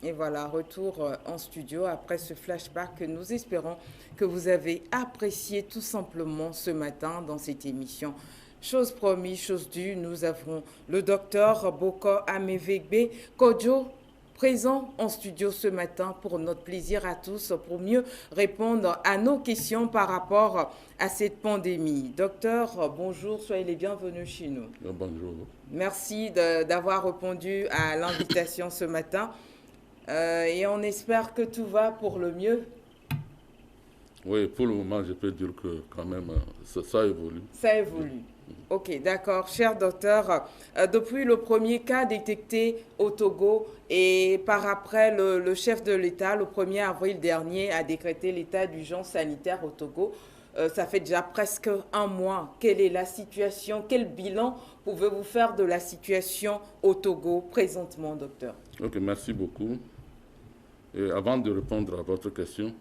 Et voilà, retour en studio après ce flashback que nous espérons que vous avez apprécié tout simplement ce matin dans cette émission. Chose promise, chose due, nous avons le docteur Boko Amevegbe Kodjo présent en studio ce matin pour notre plaisir à tous, pour mieux répondre à nos questions par rapport à cette pandémie. Docteur, bonjour, soyez les bienvenus chez nous. Bonjour. Merci d'avoir répondu à l'invitation ce matin. Et on espère que tout va pour le mieux. Oui, pour le moment, je peux dire que quand même, ça évolue. Ça évolue. Ok, d'accord. Cher docteur, depuis le premier cas détecté au Togo et par après le chef de l'État, le 1er avril dernier, a décrété l'état d'urgence sanitaire au Togo, ça fait déjà presque un mois. Quelle est la situation? Quel bilan pouvez-vous faire de la situation au Togo présentement, docteur? Ok, merci beaucoup. Et avant de répondre à votre question,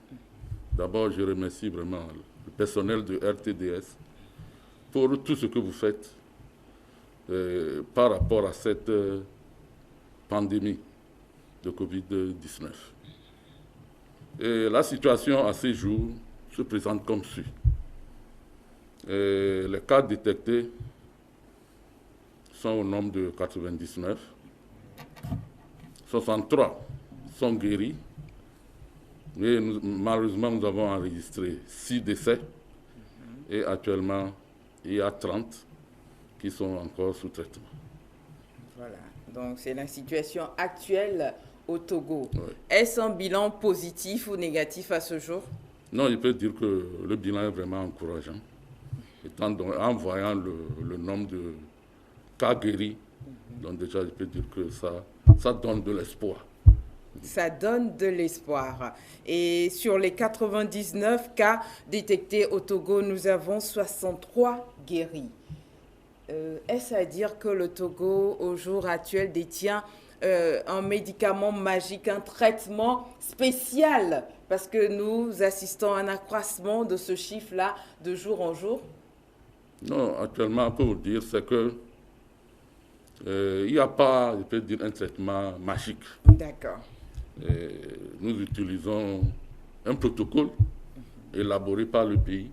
d'abord, je remercie vraiment le personnel de RTDS pour tout ce que vous faites par rapport à cette pandémie de Covid-19. Et la situation à ces jours se présente comme suit. Les cas détectés sont au nombre de 99. 63 sont guéris. Mais malheureusement, nous avons enregistré 6 décès. Et actuellement, il y a 30 qui sont encore sous traitement. Voilà, donc c'est la situation actuelle au Togo. Oui. Est-ce un bilan positif ou négatif à ce jour? Non, je peux dire que le bilan est vraiment encourageant. En voyant le nombre de cas guéris, donc déjà, je peux dire que ça donne de l'espoir. Ça donne de l'espoir. Et sur les 99 cas détectés au Togo, nous avons 63 guéris. Est-ce à dire que le Togo, au jour actuel, détient un médicament magique, un traitement spécial? Parce que nous assistons à un accroissement de ce chiffre-là de jour en jour. Non, actuellement, pour vous dire, c'est que il n'y a pas, je peux dire, un traitement magique. D'accord. Nous utilisons un protocole élaboré par le pays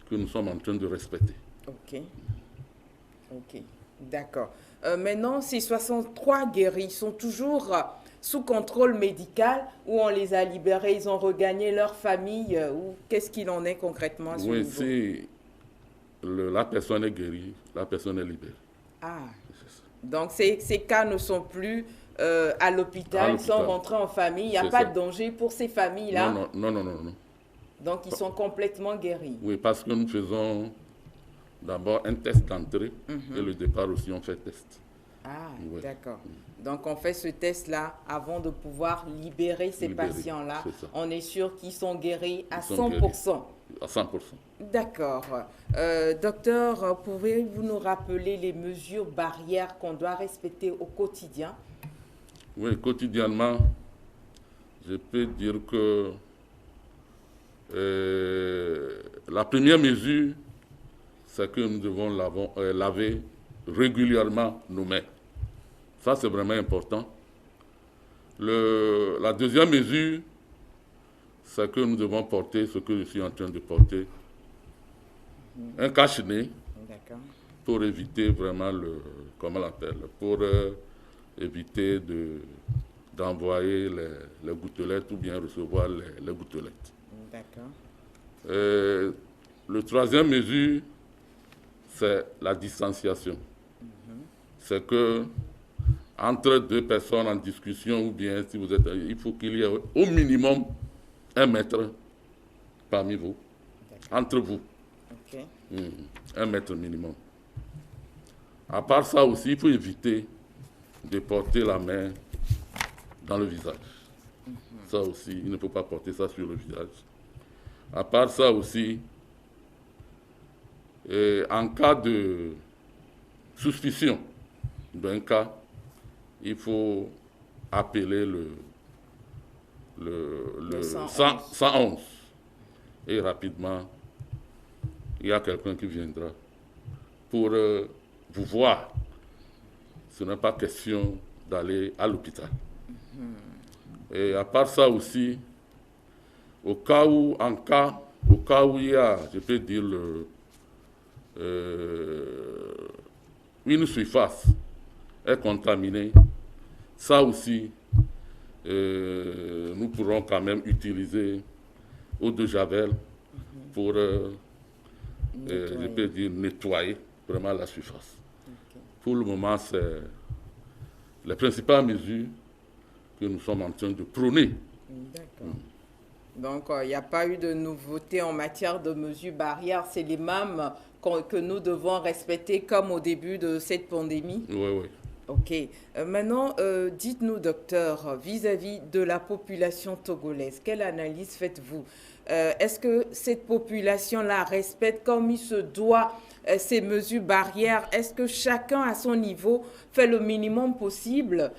que nous sommes en train de respecter. Ok. Ok. D'accord. Maintenant, ces 63 guéris sont toujours sous contrôle médical ou on les a libérés, ils ont regagné leur famille ou qu'est-ce qu'il en est concrètement à ce Oui, niveau? si la personne est guérie, la personne est libérée. Ah, C'est ça. donc ces cas ne sont plus à À l'hôpital, ils sont l'hôpital. rentrés en famille, il n'y a C'est pas ça. de danger pour ces Non, familles-là, non, non, non, non, non. donc ils sont complètement guéris. Oui, parce que nous faisons d'abord un test d'entrée et le départ aussi, on fait test. Ah, Ouais. d'accord. Donc on fait ce test-là avant de pouvoir libérer ces Libérer, patients-là. c'est ça. On est sûr qu'ils sont guéris à Ils sont 100%. À 100%. D'accord. Docteur, pouvez-vous nous rappeler les mesures barrières qu'on doit respecter au quotidien? Oui, quotidiennement, je peux dire que la première mesure, c'est que nous devons laver régulièrement nos mains. Ça, c'est vraiment important. La deuxième mesure, c'est que nous devons porter ce que je suis en train de porter, un cache-nez D'accord. pour éviter vraiment comment on l'appelle, pour éviter d'envoyer les gouttelettes ou bien recevoir les gouttelettes. D'accord. Le troisième mesure, c'est la distanciation. C'est que entre deux personnes en discussion ou bien si vous êtes, il faut qu'il y ait au minimum 1 mètre parmi vous, entre vous. Ok. 1 mètre minimum. À part ça aussi, il faut éviter de porter la main dans le visage. Ça aussi, il ne faut pas porter ça sur le visage. À part ça aussi, en cas de suspicion d'un cas, il faut appeler le 111. Et rapidement, il y a quelqu'un qui viendra pour vous voir. Ce n'est pas question d'aller à l'hôpital. Et à part ça aussi, au cas où il y a, je peux dire, une surface est contaminée, ça aussi, nous pourrons quand même utiliser eau de Javel pour, je peux dire, nettoyer vraiment la surface. Okay. Pour le moment, c'est les principales mesures que nous sommes en train de prôner. D'accord. Donc, il n'y a pas eu de nouveauté en matière de mesures barrières. C'est les mêmes que nous devons respecter comme au début de cette pandémie? Oui, oui. OK. Maintenant, dites-nous, docteur, vis-à-vis de la population togolaise, quelle analyse faites-vous? Est-ce que cette population-là respecte comme il se doit ces mesures barrières? Est-ce que chacun à son niveau fait le minimum possible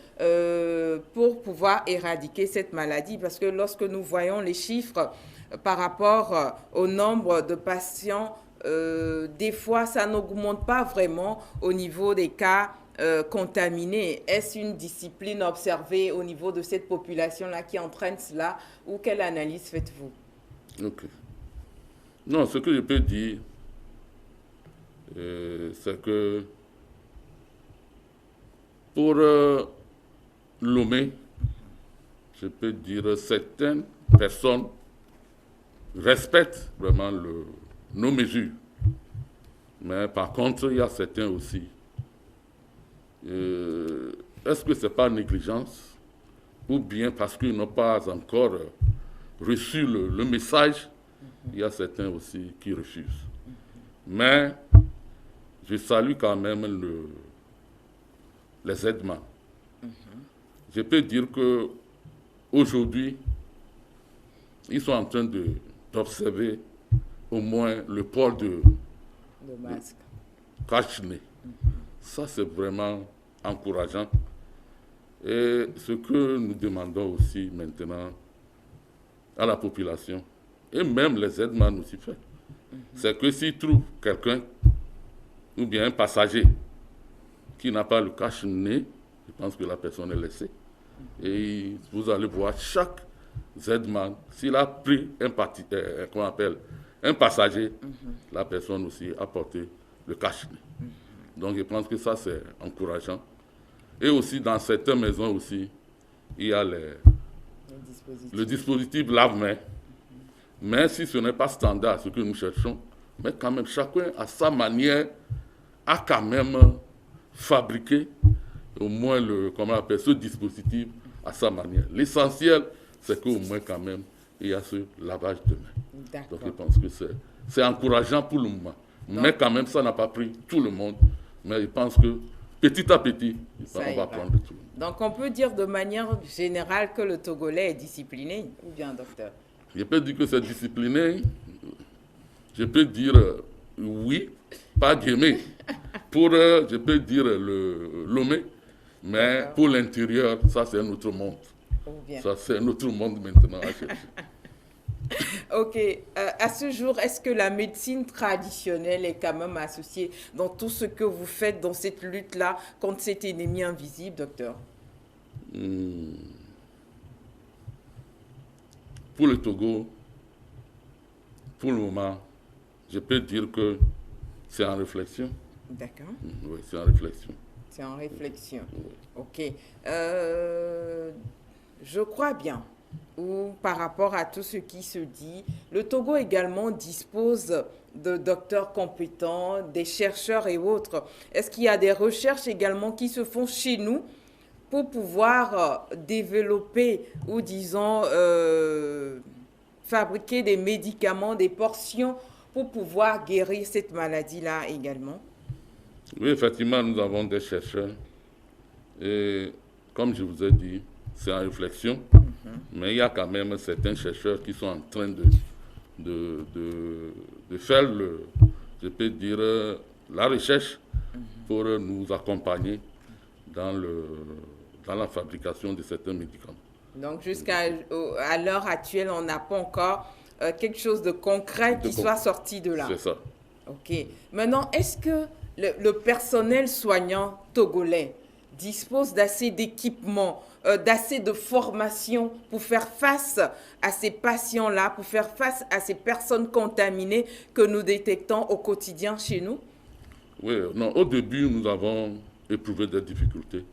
pour pouvoir éradiquer cette maladie? Parce que lorsque nous voyons les chiffres par rapport au nombre de patients, des fois, ça n'augmente pas vraiment au niveau des cas contaminés. Est-ce une discipline observée au niveau de cette population-là qui entraîne cela, ou quelle analyse faites-vous? Ok. Non, ce que je peux dire, c'est que pour Lomé, je peux dire certaines personnes respectent vraiment nos mesures. Mais par contre, il y a certains aussi. Est-ce que ce n'est pas négligence ou bien parce qu'ils n'ont pas encore reçu le message? Il y a certains aussi qui refusent. Mais je salue quand même les aidements. Je peux dire qu'aujourd'hui, ils sont en train d'observer au moins le port de masque, cache-nez. Ça, c'est vraiment encourageant. Et ce que nous demandons aussi maintenant à la population, et même les aidements nous y fait, c'est que s'ils trouvent quelqu'un, ou bien un passager, qui n'a pas le cache-nez, je pense que la personne est laissée. Et vous allez voir chaque aidement, s'il a pris un passager, la personne aussi a porté le cache-nez. Donc je pense que ça, c'est encourageant. Et aussi, dans certaines maisons aussi, il y a le dispositif lave-main. Mais si ce n'est pas standard, ce que nous cherchons, mais quand même, chacun à sa manière a quand même fabriqué au moins ce dispositif à sa manière. L'essentiel, c'est qu'au moins quand même, il y a ce lavage de main. Donc je pense que c'est encourageant pour le moment. Donc, mais quand même, ça n'a pas pris tout le monde. Mais je pense que petit à petit, on va prendre tout le monde. Donc on peut dire de manière générale que le Togolais est discipliné, ou bien, docteur? Je peux dire que c'est discipliné. Je peux dire oui, pas Guémé. Pour, je peux dire Lomé. Mais pour l'intérieur, ça c'est un autre monde. Ça c'est un autre monde maintenant à chercher. Ok. À ce jour, est-ce que la médecine traditionnelle est quand même associée dans tout ce que vous faites dans cette lutte-là contre cet ennemi invisible, docteur? Pour le Togo, pour le moment, je peux dire que c'est en réflexion. D'accord. Oui, c'est en réflexion. C'est en réflexion. Oui. Ok. Je crois bien, ou par rapport à tout ce qui se dit, le Togo également dispose de docteurs compétents, des chercheurs et autres. Est-ce qu'il y a des recherches également qui se font chez nous pour pouvoir développer ou disons fabriquer des médicaments, des portions pour pouvoir guérir cette maladie-là également? Oui, effectivement, nous avons des chercheurs. Et comme je vous ai dit, c'est en réflexion. Mais il y a quand même certains chercheurs qui sont en train de faire, je peux dire, la recherche pour nous accompagner dans la fabrication de certains médicaments. Donc, jusqu'à l'heure actuelle, on n'a pas encore quelque chose de concret qui soit sorti de là. C'est ça. OK. Maintenant, est-ce que le personnel soignant togolais dispose d'assez d'équipements d'assez de formation pour faire face à ces patients-là, pour faire face à ces personnes contaminées que nous détectons au quotidien chez nous? Oui, non, au début, nous avons éprouvé des difficultés,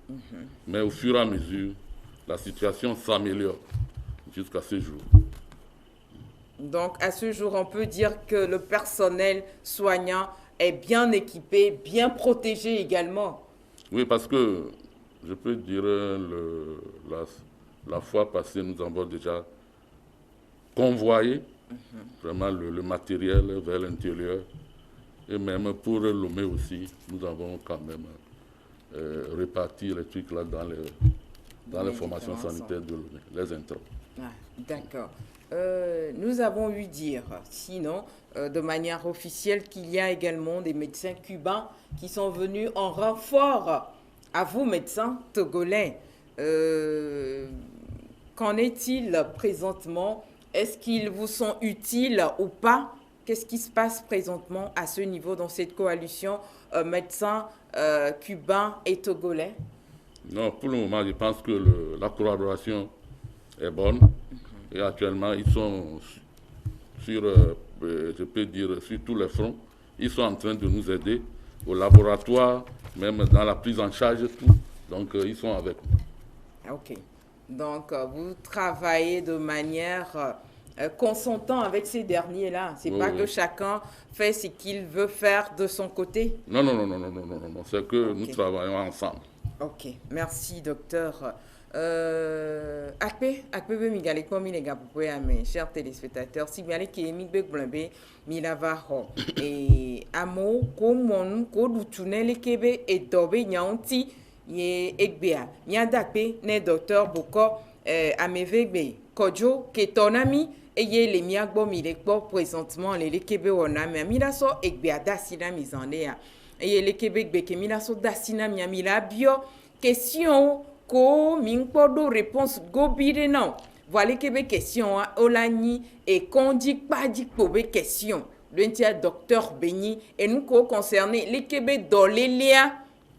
mais au fur et à mesure, la situation s'améliore jusqu'à ce jour. Donc, à ce jour, on peut dire que le personnel soignant est bien équipé, bien protégé également. Oui, parce que je peux dire, la fois passée, nous avons déjà convoyé vraiment le matériel vers l'intérieur. Et même pour Lomé aussi, nous avons quand même réparti les trucs là dans les formations sanitaires de Lomé, les intrants. Ah, d'accord. Nous avons eu dire, sinon, de manière officielle, qu'il y a également des médecins cubains qui sont venus en renfort à vous, médecins togolais. Qu'en est-il présentement? Est-ce qu'ils vous sont utiles ou pas? Qu'est-ce qui se passe présentement à ce niveau dans cette coalition médecins cubains et togolais? Non, pour le moment, je pense que la collaboration est bonne. Et actuellement, ils sont sur, je peux dire, sur tous les fronts. Ils sont en train de nous aider au laboratoire, même dans la prise en charge, tout. Donc, ils sont avec nous. Ok. Donc, vous travaillez de manière consentant avec ces derniers-là. C'est pas que chacun fait ce qu'il veut faire de son côté. Non. C'est que nous travaillons ensemble. Ok. Merci, docteur. Akpe be migale ko mi lega popoe ame chers téléspectateurs si bien que mi be gblebe mi lava ho et amo ko mon ko dutunele kebe e dobe nyaunti ye egbea mi adakpe ne docteur boko amevegbe kojo ke tonami eye le mi agbo mi le gbo présentement le kebe wona mi la so egbea dasina mi zande ya eye le kebe gbe ke mi la so dasina mi la bio question ko minkpodo réponse gobire non voilà que be question olani et kondi padi pobe question le tia docteur Beni et nous ko concerné les kebe dolelia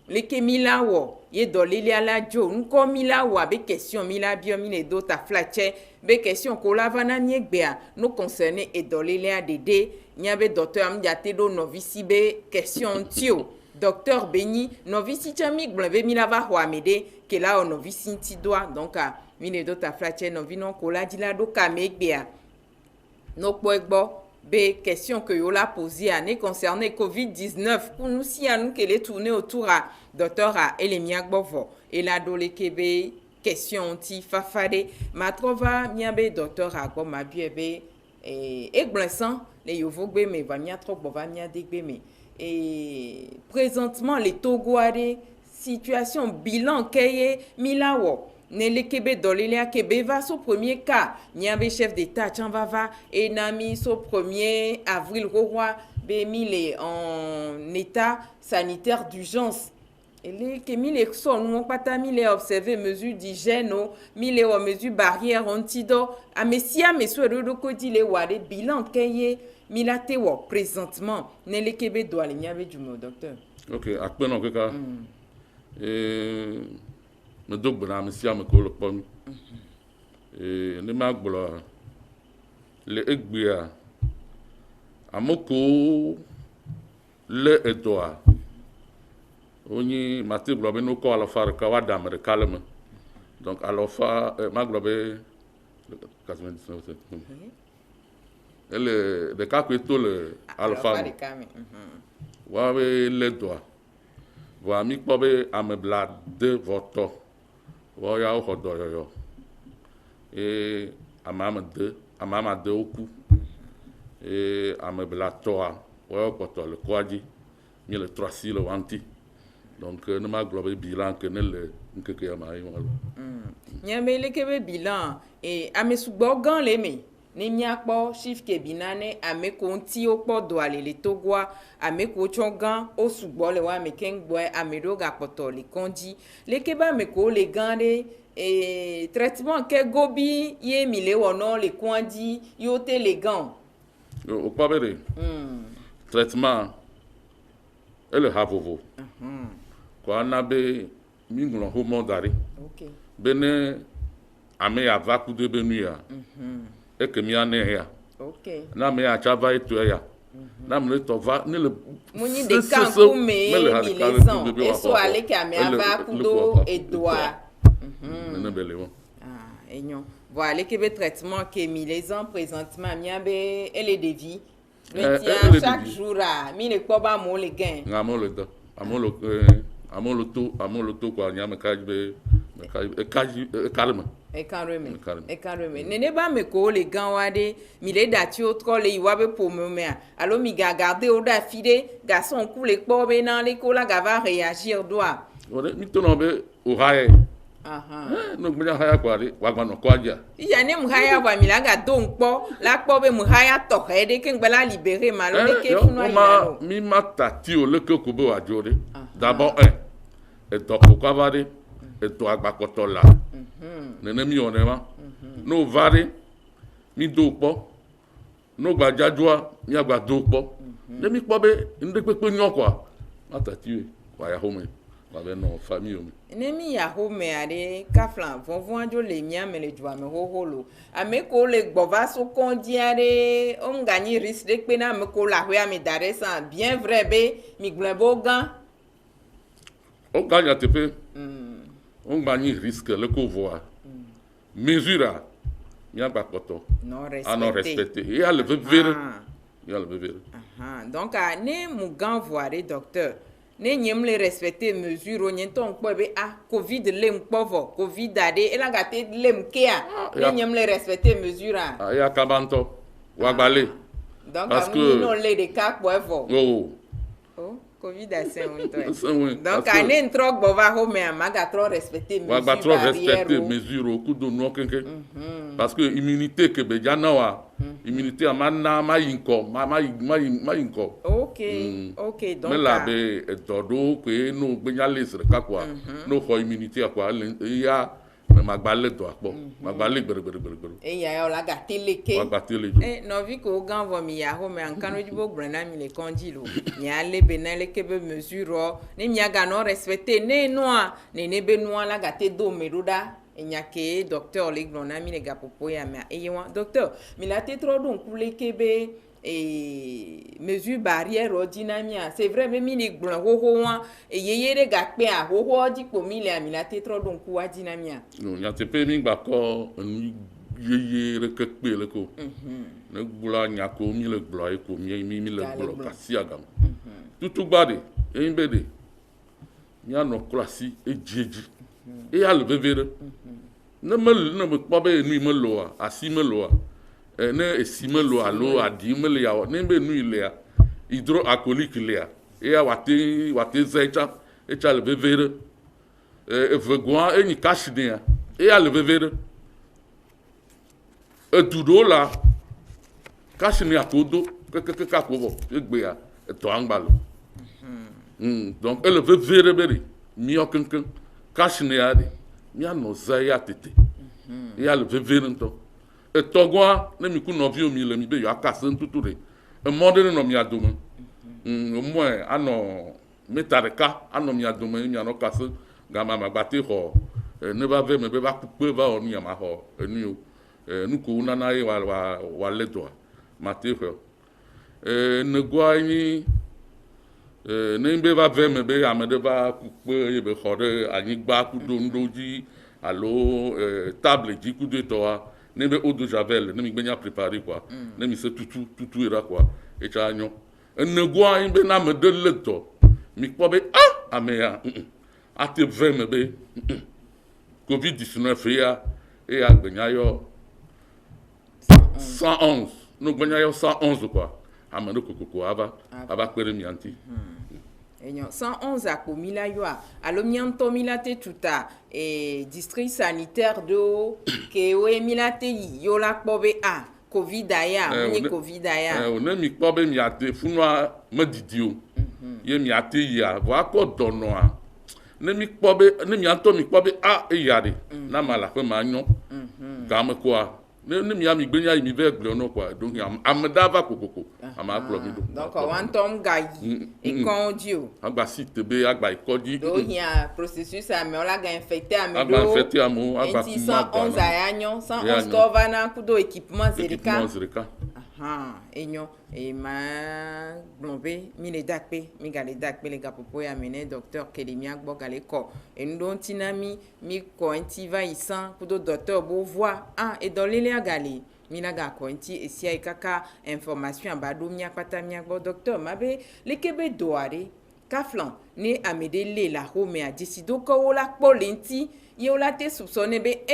les kemila wo ye dolelia la jo nous ko mila wa be question mila bio mile do ta flache be question ko la vana niegbea nous concerné et dolelia dede nya be docteur amdiate do novice be question tio docteur Beni novice chamik blave mila va ho amede que là on novice sinti doit donc à mine do ta flache novi non ko la dila do kamegbea no poegbo be question que yo la posé année concernée COVID-19 pour nous si à nous qu'elle est tournée autour à docteur à Elemia Gbovo et la do le kebe question ti fafade ma trova miabe docteur à gbo ma biebe et gblensan les yovo gbe me va mia trop va mia degbe me et présentement les Togoare situation bilan keye milawo ne le kebe dolelia kebe va so premier cas nyabe chef d'état chanvava et nami so 1er avril roi be mille en état sanitaire d'urgence et les que mille so nous pata mille observer mesures d'hygiène mille o mesures barrières antido amesia meso do ko di le ware bilan keye milate wo présentement ne le kebe do ale nyabe du mo docteur. OK, akpe no keka me do gbona me sia me ko lo pom ne ma gbolo le egbia amoko le edoa oni mati gbolo be no ko ala far ka wada me calme donc alors fa ma gbolo be 99 ele de ka ko to le alpha wa be le doa wa mi kpo be amebla de voto wa ya ho do yo e amama de oku e amebla toa wa ko to le kwaji mi le 3 le wanti donc ne ma globe bilan que ne le nkeke ya mai wala nyame le kebe bilan e amesugbo gan le me ni miakpo chief kebinane ameko nti okpo do ale le togwa ameko chongan o sugbo le wa mekengbo amedo gapoto le konji le keba meko le gande et traitement ke gobi ye mile wono le kwandi yo te le gan o pa bere traitement ele havovo kwa na be mingulo ho mondari bene ame ya va kudo benu ya e ke mi ane ya OK na me ya chava eto ya na me to va ne le muni de kanku me milezan e so ale ke ame ava kudo edoa ne bele won enyo voilà que le traitement que milezan présentement miabe elle est de vie chaque jour à mi ne ko ba mo le gain ngamo le do amolo to kwa nyame kaji calme e kan reme nene ba me ko le gan wa de mi le dati o tro le iwa be po me me alo mi ga garder o da fide garçon ku le po be na le ko la ga va réagir doit ore mi to no be o haye no gbe haya kwa ri wa gba no kwa ja iya ne mu haya wa mi la ga do npo la po be mu haya to he de ke ngbe la libérer ma lo de ke funu ayi mi matati o le ke ko be wa jore d'abord et to ko kwa va de et to agbakoto la nene mi onema no vare mi do po no gba jajua mi agba do po ne mi po be nde pepe nyon kwa matati wa ya home wa be no famille mi ne mi ya home ade kaflan vonvon ajo le mia me le jua me hoholo ame ko le gbova so kondi ade on gagner risque de pe na me ko la hwe mi dare ça bien vrai be mi gblebo gan o gagne tepe on gagner risque le ko voir mesure ya ba koto non respecter et le vivre donc ne mu gan voir docteur ne nyem le respecter mesure onye ton kpo be covid lem kpovo covid ade ela gate lem kea ne nyem le respecter mesure ya kabanto wa gbale donc parce que non le de cas kpovo covid a c'est donc ane ntro gbova ho me amaga trop respecter mesure wa trop respecter mesure o kudo no kenke parce que immunité que be jana wa immunité amana ma yinko OK donc mais la be todo que no gbenya les ka kwa no ho immunité kwa ya magbale do apo magbale gbere e ya la gateleke no vi ko gan vo mi ya ho me ankano jibo brana mi le konjilo mi ale benale ke be mesure ni mi aga no respecter ne noa ne be noa la gate do meruda enyake docteur le glona mi le gapopo ya me eyewa docteur mi la te tro don kule ke be mesure barrière ordinamia c'est vrai même mi ni gbon ho wan eyeye re ga pe a ho di po mi le ami la te tro don ku ordinamia no ya te pe mi gba ko yeye re ke pe le ko ne gbula nya ko mi le gblo e ko mi le gblo kasi agam tutu gbade e mbede nya no klasi e jeji e ya le bevere ne me po be nu me lo asi me lo ne esimelo alo adimele ya ne be nu ile ya hydroalcoolique ile ya e ya wate zecha echa le bevere evegwa eni kashide ya e ya le bevere edudo la kashine akodo keke kakobo egbe ya eto angbalo donc ele bevere beri mi okenken kashine ya de mi ano zaya tete e ya le bevere nto etogwa ne mi ku novio mi le mi be yo akase ntuture e modere no mi adome mo ano metareka ano mi adome mi ano kase gama magbate ho ne ba ve me be ba kupe ba onu ya ma ho enu o nu ko na na ye wa le do mate ho ne gwa ni ne be ba ve me be ya me de ba kupe ye be hore anyigba ku do ndoji alo table ji ku de to ne be eau de javel ne mi gbenya préparer quoi ne mi se tutu era quoi e cha anyo ne gwa in be na me de le to mi po be ameya ate ve me be covid 19 ya e ya gbenya yo 111 no gbenya yo 111 quoi amane kokoko aba kwere mi anti enyo 111 akomila yo alo mianto milate tuta district sanitaire do ke o emilate yo la kpobe covid aya ni covid aya ne mi kpobe mi ate funwa madidio ye mi ate ya wa ko dono ne mi kpobe ne mi anto mi kpobe e yare na mala pe ma nyo gam kwa ne Miami gbenya mi ve gble no quoi donc amdava kokoko ama klo mi do donc on tom gayi et condio agba site be agba ikodi do hia processus ame ola ga infecté ame do agba infecté amo agba 111 ayanyo 111 tovana kudo équipement zerika enyo e ma glombe mi le dakpe mi gale dakpe le gapopo ya mene docteur Kelemia gbo gale ko e ndo tinami mi ko intiva isan kudo docteur bo voix et dans les gale mi la ga ko inti e sia kaka information abado mi akpata mi gbo docteur mabe le kebe doare kaflan ni amede le la ho me a décido ko wala po lenti ye wala te soupçonné be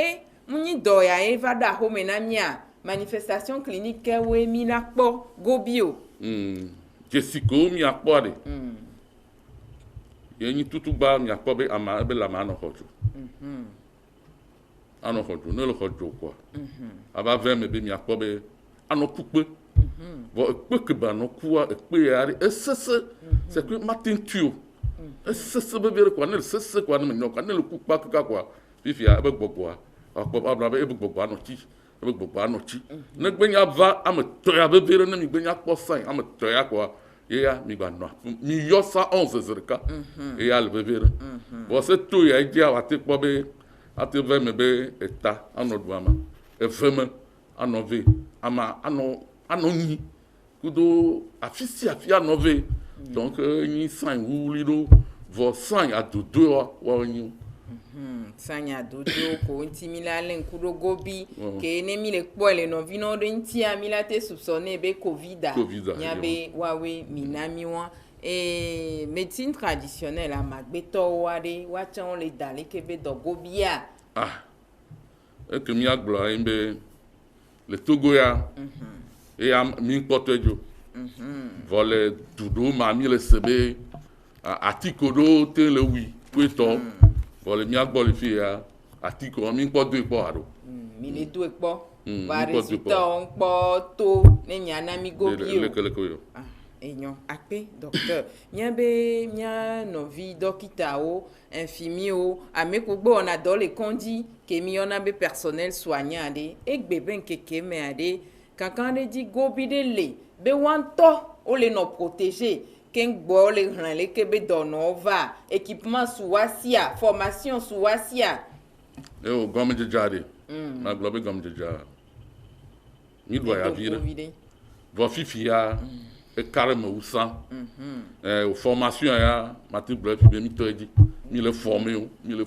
muni doya e va da ho me na mia manifestation clinique we mi la po gobio Jessico mi akpode yenyi tutu ba mi akpobe ama be la mano hojo ano hojo ne lo hojo quoi aba vem be mi akpobe ano pupe bo pe ba no kuwa pe yari esese c'est que matin tuo esese be be quoi ne sese quoi ne no quoi ne le kupa ka quoi fifia be gbogbo akpo abra be gbogbo ano ti be gbogbo ano ti ne gbenya va am to ya be be ne mi gbenya kpo san am to ya quoi ya mi gba no mi yo sa 11 zerka e ya le be be bo se to ya dia wa te kpo be ate vem be eta ano do ama e vem ano ve ama ano ni kudo afisi afia no ve donc ni san wulido vo san a dodo wa ni sanya dodo ko intimila len kudo gobi ke ne mi le poile no vino de ntia mi la te soupçonné be covid nya be wawe minami wa et médecine traditionnelle a magbeto wade wa chan le dale ke be do gobia e que mi aglo imbe le togo ya et am mi potejo vole dodo ma mi le sebe atikodo te le wi kweto vole mi agbo le fia atiko mi po do epo aro mi le do epo va résultat on po to ne nyana mi gobio le enyo ape docteur nya no vi dokita o infirmier o ameko gbo on a dans les condi ke mi on a be personnel soignant de egbe ben keke me ade kankan de di gobi de le be wanto o le no protéger ken gbo le ran le ke be dono va équipement souasia formation souasia o gomme de jade na globe gomme de jade mi doit ya vire vo fifia e carrément ou ça formation ya matin bleu mi to di mi le former nous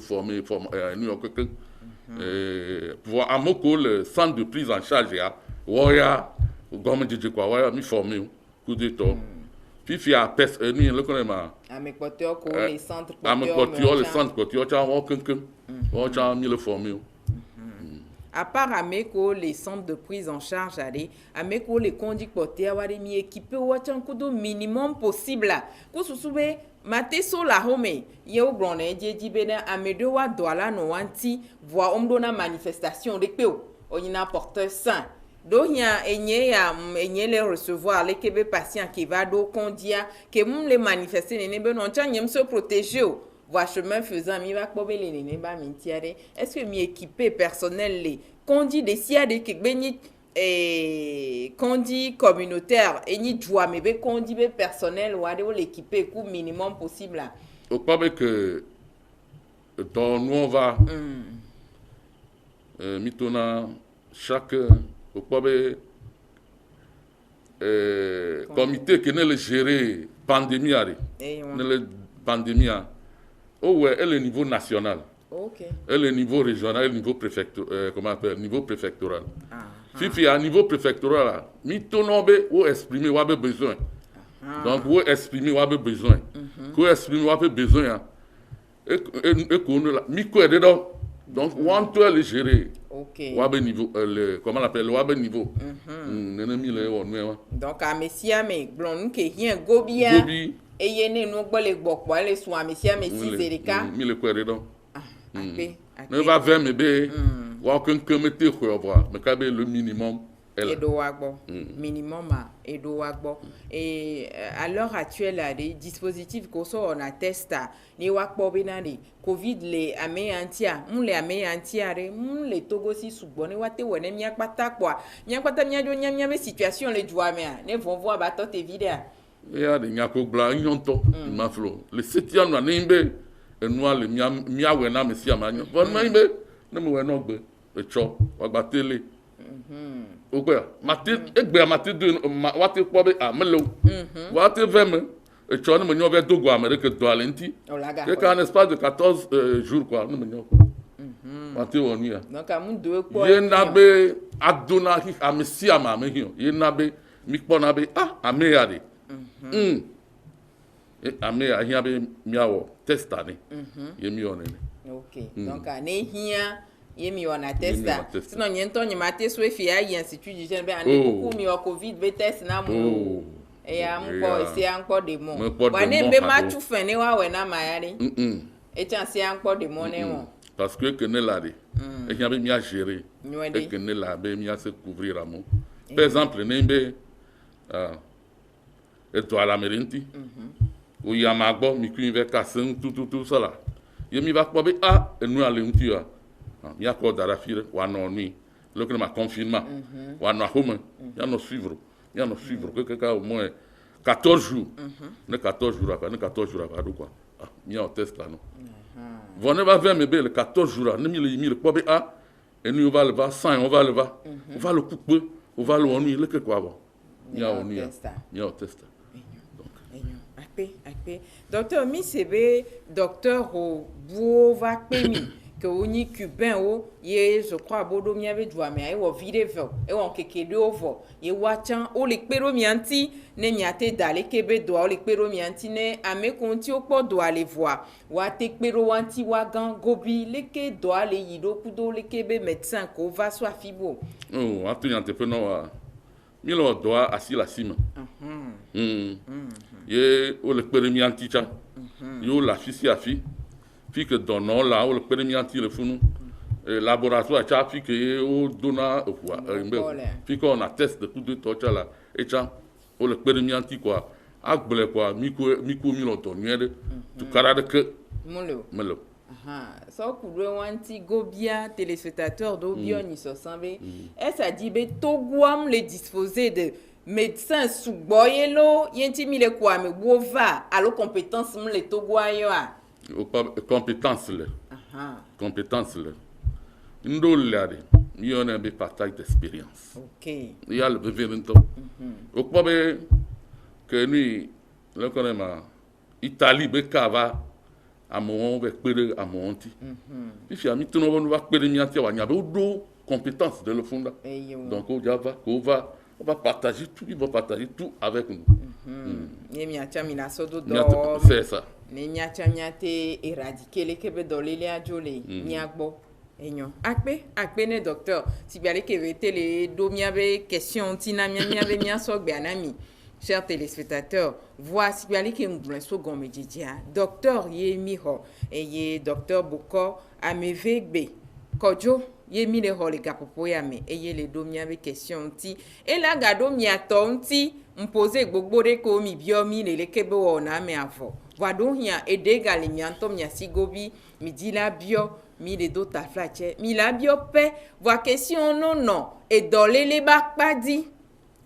pour amoko le centre de prise en charge ya woya gomme de quoi woya mi former coup de to fifia pes ni le connait ma amekote ko le centre le centre ko cha wo kankan wo cha mi le former à part ameko les centres de prise en charge allez ameko les conducteurs wari mi équipé wachan kudo minimum possible ko susube mate so la home ye o bron e jeji be na amedo wa doala no wanti voa omdo na manifestation de pe o yina porteur sain do hia enye le recevoir les kebe patient qui va do kondia que mum les manifester ne be non chan yem se protéger o voie chemin faisant mi va kobele ne ba mintiare est-ce que mi équipé personnel les condi de siade ke beni condi communautaire et ni joie mais be condi be personnel ou de l'équiper coup minimum possible là au pas que dans nous on va mitona chaque au pas comité qui ne le gérer pandémie ne le pandémie est le niveau national. Okay. Et le niveau régional, le niveau préfectoral, comment on appelle, niveau préfectoral. Fifi à niveau préfectoral, mi tonobe ou exprimer ou a besoin. Donc ou exprimer ou a besoin. Ou exprimer ou a besoin. Et qu'on la mi ko dedans. Donc on doit le gérer. OK. Ou a niveau comment on appelle, ou a niveau. Nene le on. Donc à messia mais blon ke rien gobia. Gobi et yene no gbole gbokpo le so amesia mesi zerika mi le ko dedans. Ape Ne va vers me be wa kan mete ko voir me ka be le minimum Edouagbo, minimum Edouagbo. Et à l'heure actuelle, les dispositifs qu'on on atteste, les wakbo benani, Covid les améantia, les améantia, les togosi subone, wate wene miakpata quoi. Miakpata miado nyame situation les douamea, ne vont voir batote vidéo. Il y a des nyakobla, nyonto, maflo. Le septième na nimbe, et nous le miawena messia magno. Bon maimbe, ne me wenogbe, le cho, wabatele. Ogbea, mate egbe mate de wate pobe amelo. Wate veme, et cho ne me nyo ve dogo Amérique do alenti. Que qu'en espace de 14 jours quoi, ne me nyo. Mate onia. Donc à mon deux quoi. Yenabe adona hi amessia ma me hiyo. Yenabe mikponabe ameade. Amea hiabe miawo testane. Yemi onene. OK. Donc ane hia yemi on atteste. Sinon nyento nyimate so efia yi institut du jeune be ane kuku mi o covid be test na mu. E ya mko ese anko de mo. Wane mbe ma tu fene wa we na mayari. E chansi anko de mo ne mo. Parce que ne la de. E hiabe mi a gérer. Et que ne la be mi a se couvrir à mo. Par exemple, nembe et toi la merenti. Ou yamagbo mi ku ve kasen tout ça là. Yemi va ko be et nous aller untia. Mi a ko dara fire wa no ni. Le que ma confinement. Wa no home. Ya no suivre. Ya no suivre que au moins 14 jours. Ne 14 jours après, ne 14 jours après quoi. Mi a test là non. Vous ne va vers me le 14 jours, ne mi le ko be et nous on va le va 100 on va le va. On va le couper, on va le on le que quoi bon. Mi a on y a. Mi a test. Docteur Misebe, docteur au Bouova Pemi, que on y cubain o, ye je crois bodo mi avait joué mais o vide vo, et on keke de ovo, ye wachan o le pero mianti ne miate dale kebe do o le pero mianti ne ame konti o po do aller voir, wa te pero wanti wagan gobi leke do ale yido kudo le kebe médecin ko va soit fibo. Oh, atu entrepreneur milo doa asi la cime. Ye o le permis anti-chan. Yo la fille a fille. Puis que donnons là, o le permis anti le funu. Laboratoire cha puis que o donna puis qu'on atteste de tout de torture là. Et chan o le permis anti quoi. Akble quoi, miko milo toniere. Tu carade que melo. So kudwe wanti gobia téléspectateurs d'Obio ni so sambe. Est ça dit be togwam les disposer de médecin sous boyelo yenti mi le kwa me bova allo compétence me le togwayo a compétence le compétence le ndo lade mi on a be partage d'expérience. OK il y a le beverento o kwa be que ni le connaît Italie be kava à mon be pere à mon anti if ya mi tuno wonu va pere mi anti wa nya be do compétence de le fond donc on va on va partager tout, ils vont partager tout avec nous. C'est ça. Éradiquer les Québécois dans les liens Niagbo. Akpe ne docteur. Si bien que les domiabe question tina miabe mia so gbanami. Chers téléspectateurs, voici bien que nous second média. Docteur Yemiho et ye docteur Boko Amevegbe. Kojo Yemi le hole gapopo ya me eye le domi avec question ti et la gado mi atonti m'poser gbogbo de ko mi biomi le kebe wona me avo wado hia edega le mi antom ya sigobi mi di la bio mi le do ta flache mi la bio pe voix question non et dolé les bakpadi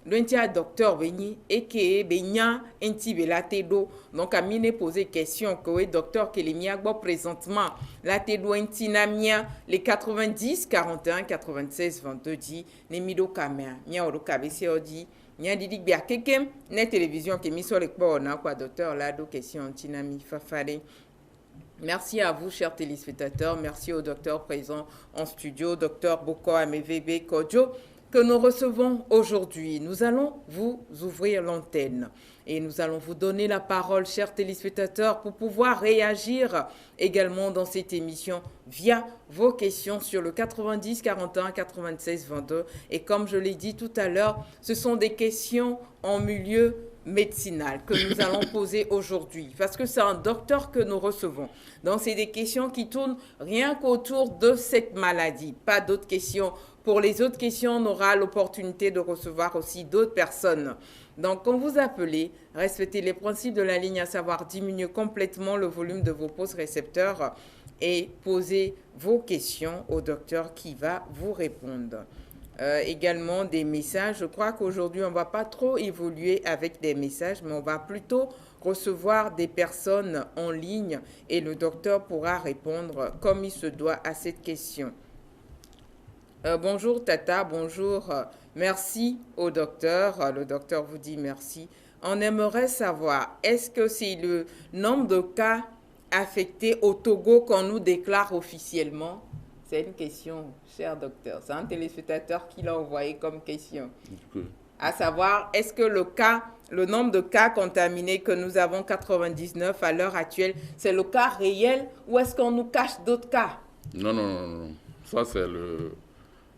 l'entia docteur veni et que benya enti belate do donc a mine poser question que oui docteur que les miagbo présentement la te do enti na mia les 90 41 96 22 dit ne mido kamea mia odo kabese odi nya didi bia kekem ne télévision que mi so le po na quoi docteur la do question enti na mi fafale. Merci à vous, chers téléspectateurs. Merci au docteur présent en studio, docteur Boko Amevebe Kodjo, que nous recevons aujourd'hui. Nous allons vous ouvrir l'antenne et nous allons vous donner la parole, chers téléspectateurs, pour pouvoir réagir également dans cette émission via vos questions sur le 90 41 96 22. Et comme je l'ai dit tout à l'heure, ce sont des questions en milieu médicinal que nous allons poser aujourd'hui, parce que c'est un docteur que nous recevons. Donc, c'est des questions qui tournent rien qu'autour de cette maladie, pas d'autres questions pour les autres questions, on aura l'opportunité de recevoir aussi d'autres personnes. Donc, quand vous appelez, respectez les principes de la ligne, à savoir diminuer complètement le volume de vos pauses récepteurs et posez vos questions au docteur qui va vous répondre. Également des messages. Je crois qu'aujourd'hui, on ne va pas trop évoluer avec des messages, mais on va plutôt recevoir des personnes en ligne et le docteur pourra répondre comme il se doit à cette question. Bonjour Tata, bonjour. Merci au docteur. Le docteur vous dit merci. On aimerait savoir, est-ce que c'est le nombre de cas affectés au Togo qu'on nous déclare officiellement? C'est une question, cher docteur. C'est un téléspectateur qui l'a envoyé comme question. À savoir, est-ce que le nombre de cas contaminés que nous avons, 99 à l'heure actuelle, c'est le cas réel ou est-ce qu'on nous cache d'autres cas? Non. Ça, c'est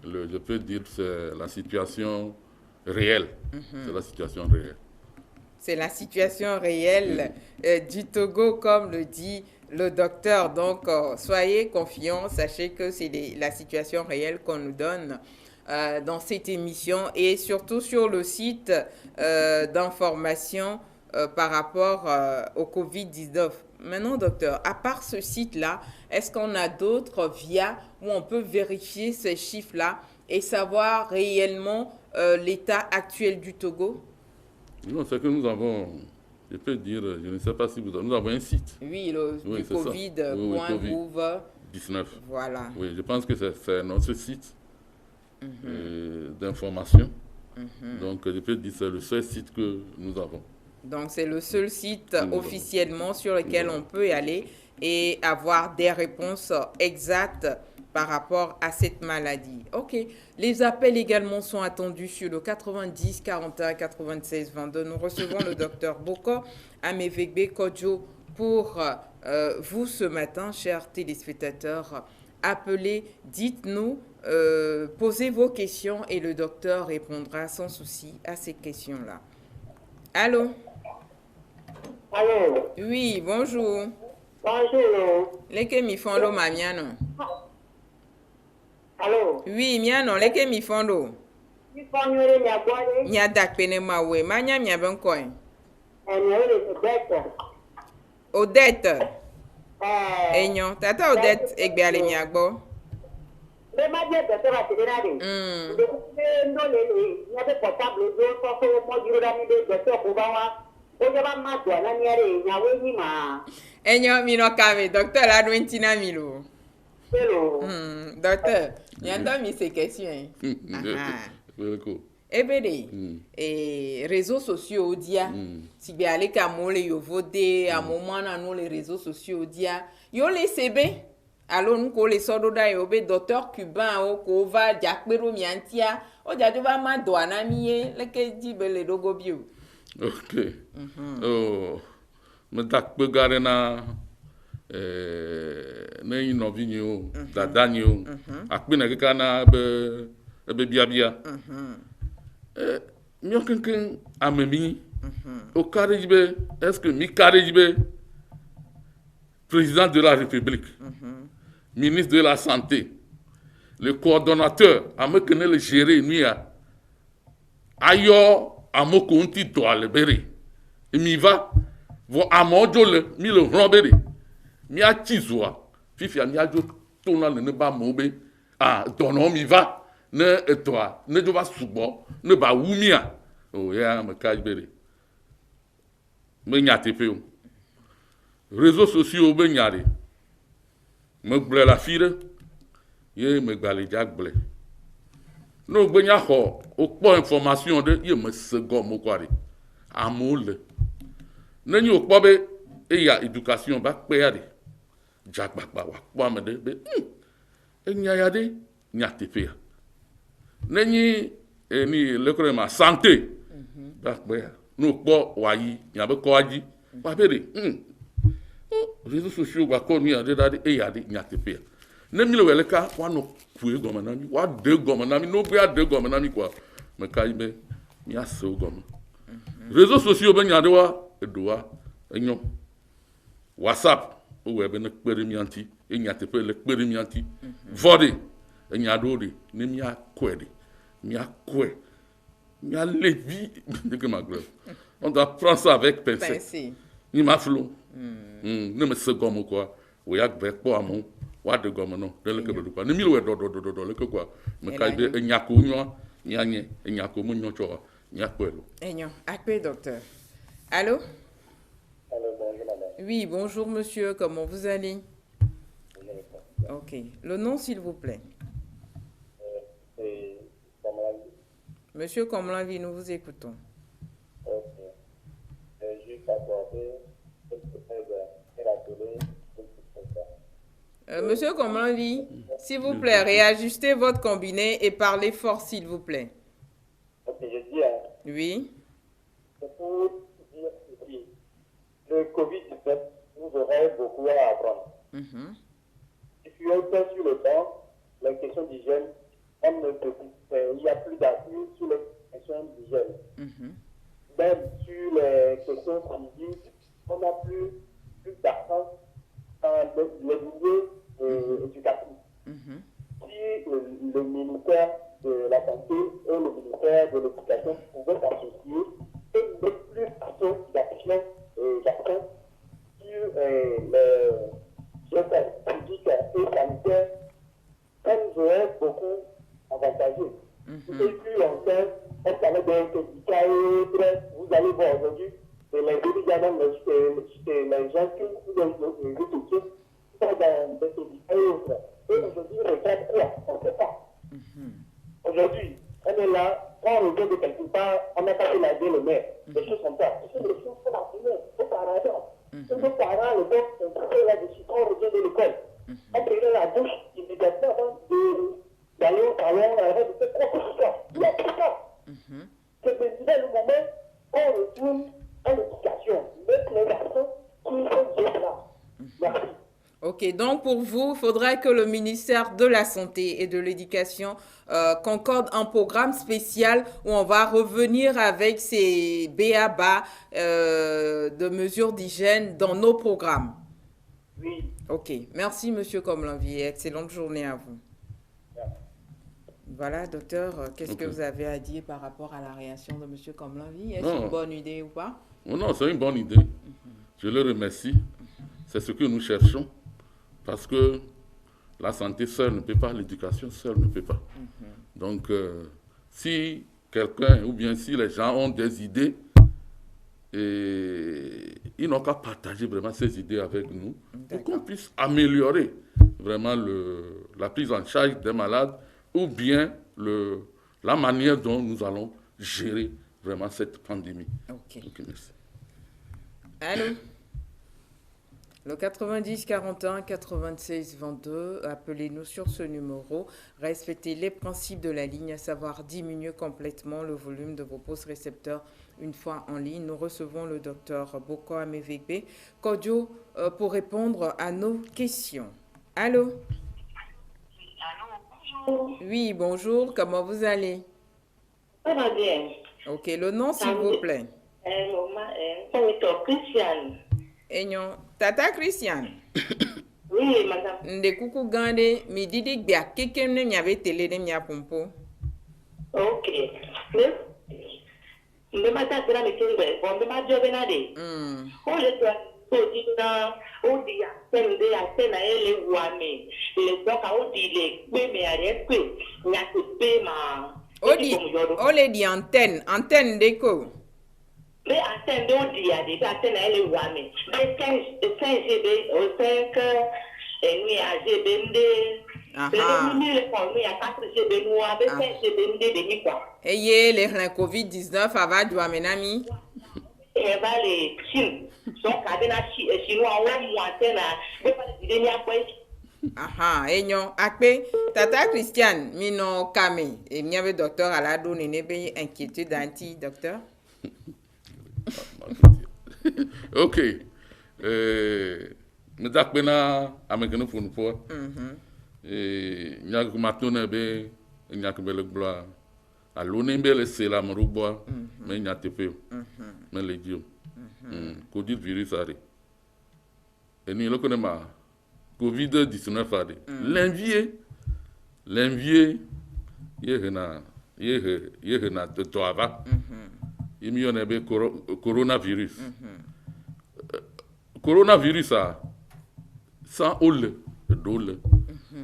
je peux dire, c'est la situation réelle. C'est la situation réelle. C'est la situation réelle du Togo, comme le dit le docteur. Donc, soyez confiants, sachez que c'est la situation réelle qu'on nous donne dans cette émission et surtout sur le site d'information par rapport au Covid-19. Maintenant, docteur, à part ce site-là, est-ce qu'on a d'autres via où on peut vérifier ces chiffres-là et savoir réellement l'état actuel du Togo? Non, c'est que nous avons, je peux dire, je ne sais pas si nous avons un site. Oui, du Covid.gouv19. Voilà. Oui, je pense que c'est notre site d'information. Donc, je peux dire que c'est le seul site que nous avons. Donc, c'est le seul site officiellement sur lequel on peut y aller et avoir des réponses exactes par rapport à cette maladie. OK. Les appels également sont attendus sur le 90 41 96 22. Nous recevons le docteur Boko Amevegbe Kodjo pour vous ce matin, chers téléspectateurs. Appelez, dites-nous, posez vos questions et le docteur répondra sans souci à ces questions-là. Allô? Allô? Oui, bonjour. Bonjour. Leke mi fondo ma miano. Allô? Oui, miano, leke mi fondo. Mi fondo le mia boire. Nya dakpene ma we, manya mia benkoin. Odette. Enyo, tata Odette egbe ale mia gbo. Le ma die docteur a télé de. Le no le nya be portable do so so mo jiro da mi de docteur ko ba wa. O je ba ma do na mi are nya we ni ma. Enyo mi no kame docteur la do ntina mi lo. Hello. Docteur, nya mi se question. Ebede et réseaux sociaux dia si be ale ka mo le yo voder à moment na no les réseaux sociaux dia yo le sebe alo nu ko le sodo da yo be docteur cubain o ko va jakpero mi antia o ja jo va ma do anamie le ke di be le dogo bio. OK. Oh me dakpe gare na na ino vinyo da danyo akpe na ke kana be bia mio quelqu'un amemi au carré est-ce que mi carré président de la République ministre de la santé le coordonnateur a me connaît le gérer nuia ayo amo konti to albere mi va vo amojo le mi le robere mi a tizwa fifi mi a jo tona le ne ba mobe dono mi va ne toi ne do va subo ne ba wumia o ya me kajbere me nyate pe réseaux sociaux be nyare me gble la fire ye me gbale jagble no gbe nya ho o po information de ye me se go mo kware amole ne nyi o po be e ya éducation ba pe ya de jagbagba wa po me de be e nya ya de nyate pe ya nenyi ni le ma santé ba pe no po wa yi nya be ko aji ba bere réseaux sociaux ba ko mi ade dade e ya de nyate pe ne mi le wele ka wa no ku e goma na mi wa de goma na mi no be ade goma na mi kwa me kai be mi ase o goma réseaux sociaux be nya de wa edoa enyo WhatsApp o we be ne kpere mi anti e nyate pe le kpere mi anti vode nya ɖo ɖi ne míakɔe ɖi míakɔe míalevi deke magblɔ on doit prendre ça avec pincée ni maflo ne me se gɔme quoi o ya gbɛ kpɔ amewo woaɖe gɔme nɔ ɖe leke ɖeɖo quoi ne mi le wɔe ɖɔɖɔɖɔɖɔ leke quoi me ka be enya ko nyɔ mianye enya ko me nyɔ tsɔ wa miakpɔe lo. Enyo akpe docteur. Allô? Allô, bonjour madame. Oui, bonjour monsieur, comment vous allez? Ok, le nom s'il vous plaît. C'est Komlanvi. Monsieur Komlanvi, nous vous écoutons. Ok. Juste aborder Monsieur Komlanvi, s'il vous plaît, réajustez votre combiné et parlez fort s'il vous plaît. Ok, je dis, Oui. c'est pour dire ceci. Le Covid-19 nous aurait beaucoup à apprendre. Si tu es fait sur le temps, les questions d'hygiène, il n'y a plus d'appui sur les questions d'hygiène. Même sur les questions physiques, on n'a plus d'accent dans les milieux éducatifs. Si le ministère de la Santé et le ministère de l'Éducation pouvaient s'associer et mettre plus d'action sur les gestes physiques et sanitaires, ça nous aurait beaucoup avantagé. Et puis on sait, on parlait d'un syndicat et autres, vous allez voir aujourd'hui, et les dirigeants, les gens qui sont dans les sociétés, sont dans des syndicats et autres. Et aujourd'hui, on regarde quoi? On ne sait pas. Aujourd'hui, on est là, quand on revient de quelque part, on n'a pas fait laver le maire, des choses comme ça. Ce sont des choses qu'on a faites auparavant. Nos parents, le bon, on fait là-dessus quand on revient de l'école. On prenait la douche immédiatement avant d'aller au salon, avant de faire quoi que ce soit. Il y a tout ça. C'est le moment où on retourne à l'éducation, mettre les garçons qui sont bien là. Merci. Ok, donc pour vous, il faudrait que le ministère de la Santé et de l'Éducation concorde un programme spécial où on va revenir avec ces b.a.-ba de mesures d'hygiène dans nos programmes. Oui. Ok, merci Monsieur Komlanvi. Excellente journée à vous. Voilà, docteur, qu'est-ce que vous avez à dire par rapport à la réaction de Monsieur Komlanvi? Est-ce une bonne idée ou pas? Non, c'est une bonne idée. Je le remercie. C'est ce que nous cherchons. Parce que la santé seule ne peut pas, l'éducation seule ne peut pas. Donc, si quelqu'un ou bien si les gens ont des idées, et ils n'ont qu'à partager vraiment ces idées avec nous pour qu'on puisse améliorer vraiment la prise en charge des malades ou bien la manière dont nous allons gérer vraiment cette pandémie. Ok. Merci. Allô? Le 90 41 96 22, appelez-nous sur ce numéro. Respectez les principes de la ligne, à savoir diminuer complètement le volume de vos postes récepteurs une fois en ligne. Nous recevons le docteur Boko Amevegbe Kodio pour répondre à nos questions. Allô? Allô, bonjour. Oui, bonjour. Comment vous allez? Ça va bien. Ok, le nom s'il vous plaît. Christiane. Enyo, Tata Christiane. Oui, madame. Nde kuku gande mi didi bia kekem ne miave tele ne mia pompo. Ok. Mais madame, c'est là le kingwe. Bon, mais ma job est là. On le doit dire na on dit à celle elle ouame. Le doc a on dit les mais arrête que il y a que paiement. Ole di antenne deko. Mais attendez, on dit à des antennes elle ouame. Mais 5 GB au 5 et nous à GB. Eye le Covid-19 ava du amenami. Et va les Chine. Son cadena chinois ou moitié Aha, enyo akpe Tata Christiane mino kame et miave docteur à la donne nebe inquiétude anti docteur. Ok. Me dakpena amekeno fonu po. Nyak matone be nyak be le gloire. Alone be le sela morugbo me nyatepe. Me le dio. Covid virus ari. Eni lo konema Covid-19 ari. l'envier, yehena de toava, il y a coronavirus. Coronavirus a sans ole dole.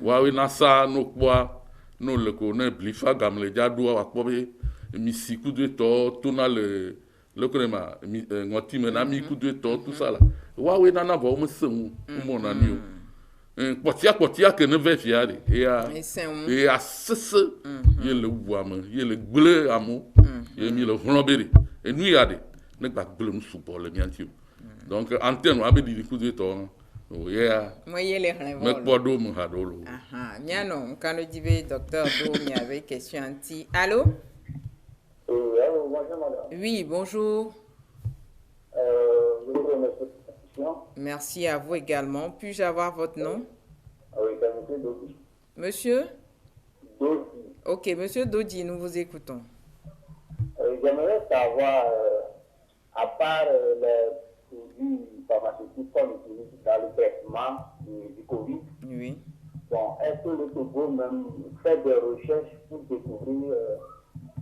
Wawe na sa no kwa no le ko na blifa gamle jadu akpobe mi siku de to na le konema ngoti me na mi ku de to tout ça là. Wawe na na bo mo semu mo na ni o. Potia que ne ve fiare et a sese ye le wame ye le gle amo ye mi le vloberi et nous yade ne gba gle mu supo le miantio. Donc antenne abe di ku de to. Oh yeah. Moi il les relève. Mais quoi d'eau me hadolo. Aha, miano, quand le divé docteur d'eau il y avait question anti. Allô? Allô, bonjour madame. Oui, bonjour. Je vous remercie pour cette question. Merci à vous également. Puis-je avoir votre nom? Oui, c'est monsieur Dodi. Monsieur? Dodi. Ok, monsieur Dodi, nous vous écoutons. J'aimerais savoir, à part les produits pharmaceutiques qu'on utilise dans le traitement du Covid, Oui. bon, est-ce que le Togo même fait des recherches pour découvrir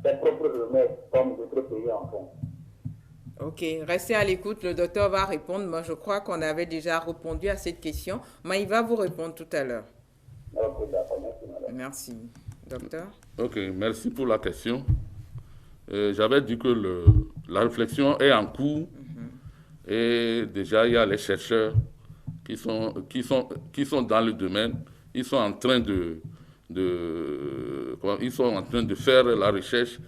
ses propres remèdes comme d'autres pays en font? Ok, restez à l'écoute, le docteur va répondre. Moi, je crois qu'on avait déjà répondu à cette question, mais il va vous répondre tout à l'heure. Ok, d'accord, merci madame. Merci. Docteur? Ok, merci pour la question. J'avais dit que la réflexion est en cours et déjà il y a les chercheurs qui sont dans le domaine. Ils sont en train ils sont en train de faire la recherche.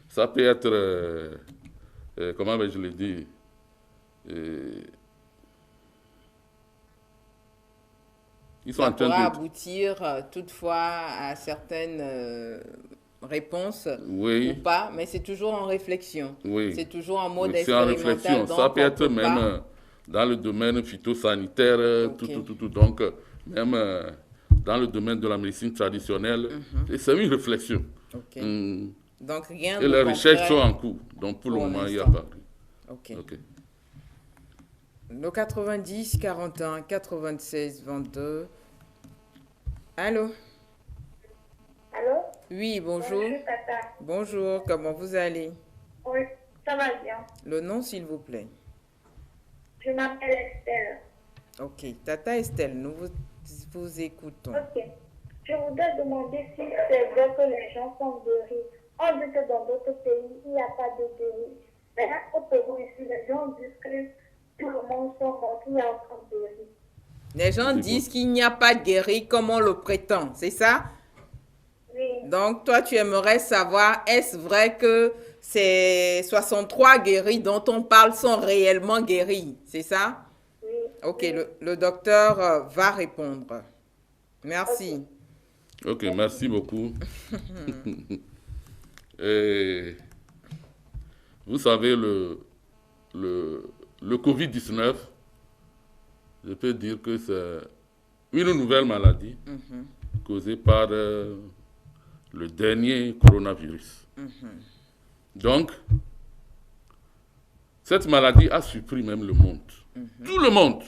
Ça peut être, comment vais-je le dire, ils sont en train de aboutir toutefois à certaines réponses oui. ou pas, mais c'est toujours en réflexion. Oui. C'est toujours en mode c'est en réflexion. Ça peut être même dans le domaine phytosanitaire, tout. Donc, même dans le domaine de la médecine traditionnelle, c'est une réflexion. Okay. Donc, rien et les recherches sont en cours. Donc, pour le moment, il n'y a pas. Ok. Le 90 41 96 22. Allô? Allô? Oui, bonjour. Bonjour, Tata. Bonjour, comment vous allez? Oui, ça va bien. Le nom, s'il vous plaît. Je m'appelle Estelle. Ok, Tata Estelle, nous vous écoutons. Ok. Je voudrais demander si c'est vrai que les gens sont guéris. On dit que dans d'autres pays, il n'y a pas de guéris. Mais au Pérou, ici, les gens disent que tout le monde sont morts, qu'il y a encore guéris. Les gens disent qu'il n'y a pas de guéri comme on le prétend, c'est ça? Oui. Donc, toi, tu aimerais savoir, est-ce vrai que ces 63 guéris dont on parle sont réellement guéris, c'est ça? Oui. Ok, le docteur va répondre. Merci. Ok, merci beaucoup. Et vous savez, le Covid-19, je peux dire que c'est une nouvelle maladie causée par le dernier coronavirus. Donc, cette maladie a surpris même le monde. Tout le monde.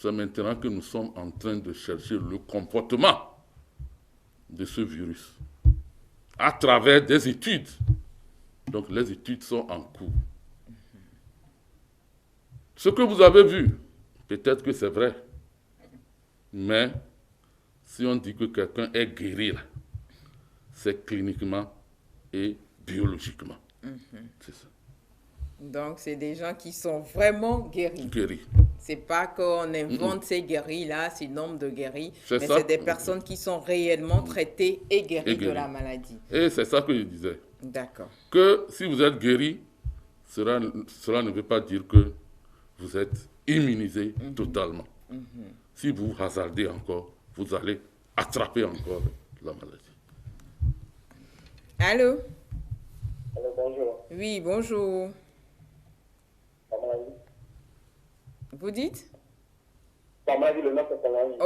C'est maintenant que nous sommes en train de chercher le comportement de ce virus à travers des études. Donc, les études sont en cours. Ce que vous avez vu, peut-être que c'est vrai, mais si on dit que quelqu'un est guéri, c'est cliniquement et biologiquement. C'est ça. Donc, c'est des gens qui sont vraiment guéris. Guéris. C'est pas qu'on invente ces guéris-là, ces nombres de guéris, mais ça. c'est des personnes qui sont réellement traitées et guéries de la maladie. Et c'est ça que je disais. D'accord. Que si vous êtes guéri, cela ne veut pas dire que vous êtes immunisé totalement. Si vous hasardez encore, vous allez attraper encore la maladie. Allô? Allô, bonjour. Oui, bonjour. Comment Vous dites? Pamadi, le nom c'est Pamadi.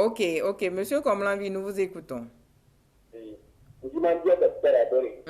Ok, monsieur Komlanvi, nous vous écoutons. Oui. Vous m'avez dit d'espérer adoré.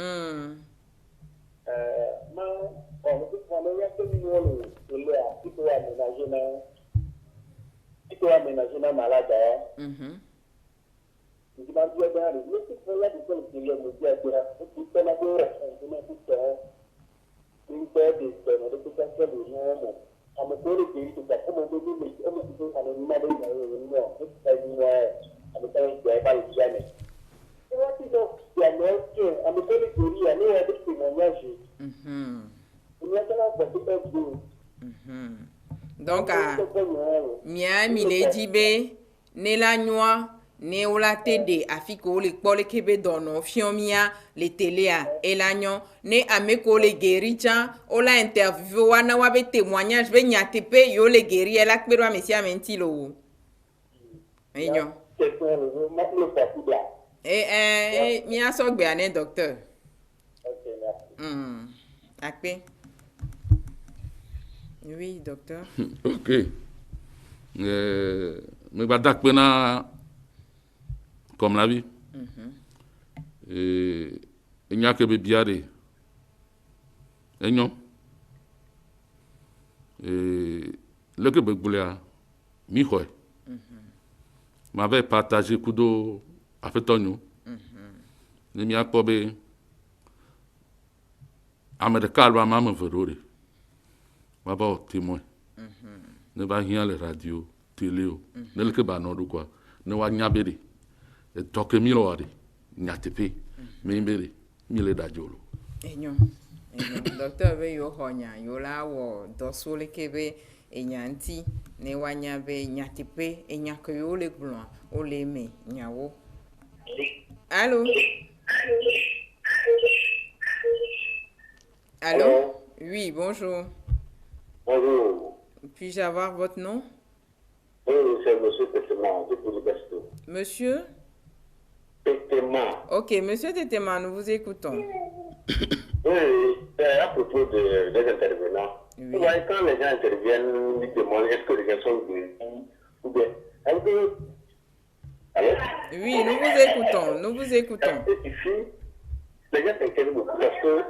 Donc, mia mile dibe ne la noa ne ola tede afiko le kpole kebe dono fiomia le telea elanyo ne ameko le gericha ola interview wana wabe témoignage be nyatepe yo le geri ela kpero mesia mentilo enyo mia so gbe ane docteur akpe. Oui, docteur. Ok. Mais badak pena comme la vie. Et il n'y a que biare. Et non. Et le que begoulia mi khoy. M'avait partagé kudo afetonyo. Ni mi akobe America wa mama verore. Va pas témoin. Ne va rien les radios, télé, ne le que ba non quoi. Ne va nyabere. Et toke milori, nyatepe, mimbere, mile dajolo. Enyo. Docteur ve yo honya, yo la wo dosole kebe enyanti ne wa nyabe nyatepe enyako yo le glon, o le me nyawo. Allô? Allô? Oui, bonjour. Bonjour. Puis-je avoir votre nom? Oui, c'est M. Tétéman, depuis le Besto. Monsieur? Tétéman. Ok, Monsieur Tétéman, nous vous écoutons. Oui, à propos des intervenants. Oui. Vous voyez, quand les gens interviennent, ils demandent est-ce que les gens sont guéris ou bien. Allô? Oui, nous vous écoutons, nous vous écoutons. Ici, les gens s'inquiètent beaucoup parce que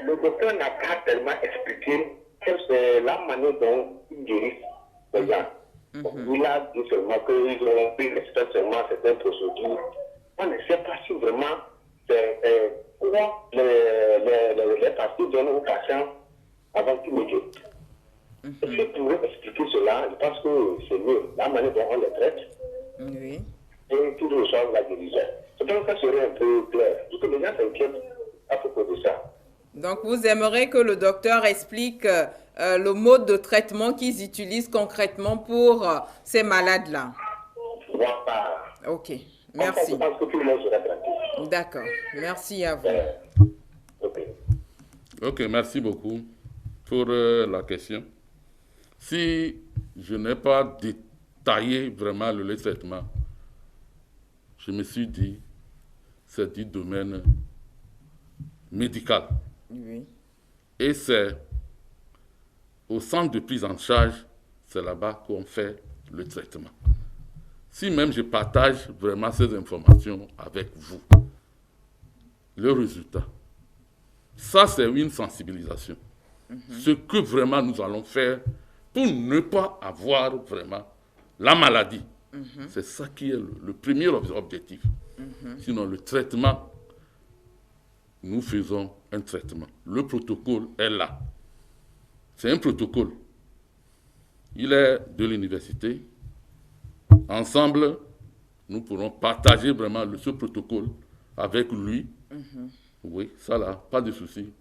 le docteur n'a pas tellement expliqué que c'est la manière dont ils guérissent les gens. Il a dit seulement qu'ils ont pris seulement certaines procédures. On ne sait pas si vraiment c'est quoi les pastilles donnent aux patients avant qu'ils ne guérissent. Si vous pouvez expliquer cela, je pense que c'est mieux. La manière dont on les traite Oui. et qu'ils reçoivent la guérison. Je pense que ça serait un peu clair. Parce que les gens s'inquiètent à propos de ça. Donc, vous aimeriez que le docteur explique le mode de traitement qu'ils utilisent concrètement pour ces malades-là. Voilà. Ok, merci. Je pense que tout le monde sera tranquille. D'accord, merci à vous. Ok, merci beaucoup pour la question. Si je n'ai pas détaillé vraiment le traitement, je me suis dit, c'est du domaine médical. Oui. Et c'est au centre de prise en charge, c'est là-bas qu'on fait le traitement. Si même je partage vraiment ces informations avec vous, le résultat, ça c'est une sensibilisation. Ce que vraiment nous allons faire pour ne pas avoir vraiment la maladie. C'est ça qui est le premier objectif. Sinon, le traitement, nous faisons un traitement. Le protocole est là. C'est un protocole. Il est de l'université. Ensemble, nous pourrons partager vraiment ce protocole avec lui. Oui, ça là, pas de souci.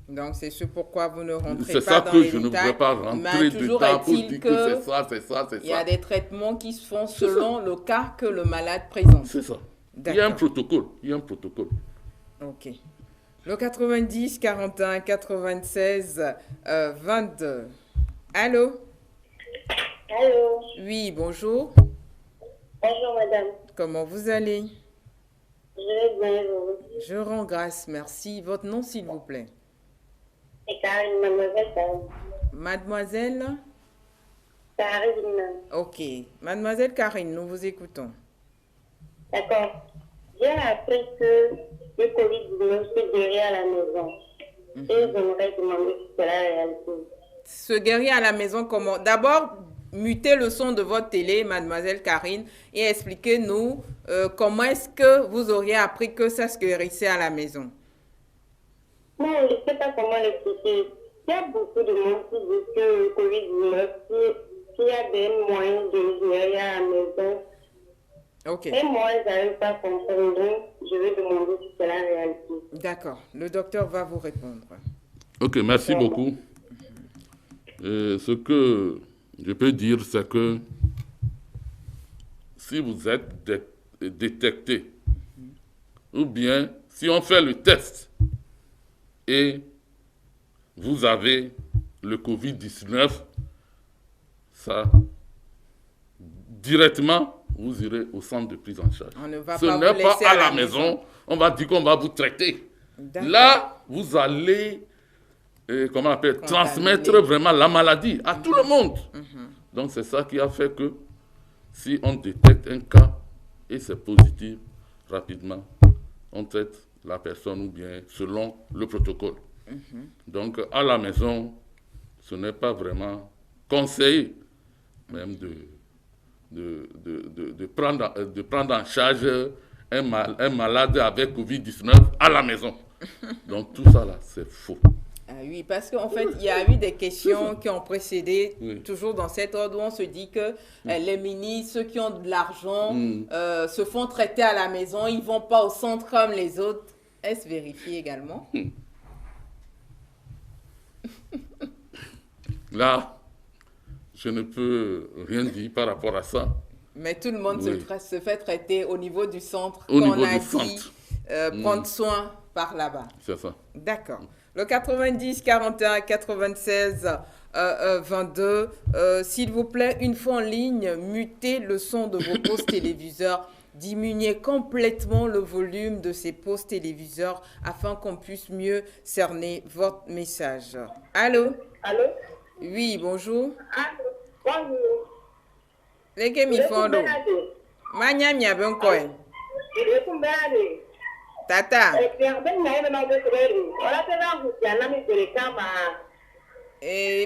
Donc, c'est ce pourquoi vous ne rentrez C'est pas ça dans que les je ne détails. voudrais pas rentrer Toujours dedans pour est-il dire que c'est ça, c'est ça, c'est ça. Il y a des traitements qui se font selon le cas que le malade présente. C'est ça. Il y a un protocole. Il y a un protocole. Ok. Le 90 41 96 22. Allô? Allô? Oui, bonjour. Bonjour, madame. Comment vous allez? Je vais bien, vous. Je rends grâce, merci. Votre nom, s'il vous plaît? C'est Karine, mademoiselle Karine. Mademoiselle? Karine. Ok. Mademoiselle Karine, nous vous écoutons. D'accord. J'ai appris que le Covid-19 se guérit à la maison. Et j'aimerais demander si c'est la réalité. Se guérir à la maison comment? D'abord, mutez le son de votre télé, mademoiselle Karine, et expliquez-nous comment est-ce que vous auriez appris que ça se guérissait à la maison. Non, je ne sais pas comment l'expliquer. Il y a beaucoup de monde qui dit que le Covid-19, s'il y a des moyens de gérer à la maison. Ok. Et moi, je n'arrive pas à comprendre, donc je vais demander si c'est la réalité. D'accord. Le docteur va vous répondre. Ok, merci beaucoup. Ce que je peux dire, c'est que si vous êtes détecté, ou bien si on fait le test et vous avez le Covid-19, ça, directement, vous irez au centre de prise en charge. On ne va Ce pas n'est vous laisser pas à la maison. On va dire qu'on va vous traiter. Là, vous allez, comment on appelle, transmettre vraiment la maladie à tout le monde. Donc, c'est ça qui a fait que si on détecte un cas et c'est positif, rapidement, on traite la personne ou bien selon le protocole. Donc, à la maison, ce n'est pas vraiment conseillé même de prendre en charge un malade avec Covid-19 à la maison. Donc, tout ça là, c'est faux. Ah oui, parce qu'en fait, il y a eu des questions qui ont précédé, toujours dans cet ordre où on se dit que les ministres, ceux qui ont de l'argent, se font traiter à la maison, ils ne vont pas au centre comme les autres. Est-ce vérifié également? Là, je ne peux rien dire par rapport à ça. Mais tout le monde se fait traiter au niveau du centre, au niveau qu'on a du dit prendre soin par là-bas. C'est ça. D'accord. Le 90 41 96 22, s'il vous plaît, une fois en ligne, mutez le son de vos postes téléviseurs, diminuez complètement le volume de ces postes téléviseurs afin qu'on puisse mieux cerner votre message. Allô? Allô? Oui, bonjour. Allô? Bonjour. Leke mi fondo. Manya mi abenkoe. Tata.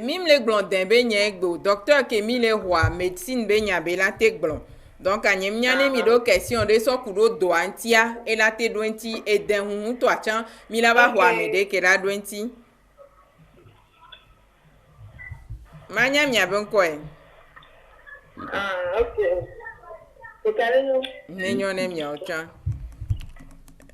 Mim le glon den be nye gbo. Docteur ke mi le roi médecine be nya be la te glon. Donc anyem nyane mi do question de so kudo do antia e la te do anti e den hu to achan mi la ba roi me de ke la do anti. Manya mi abenkoe. Ah, ok. C'est carrément. Nenyone mi ochan.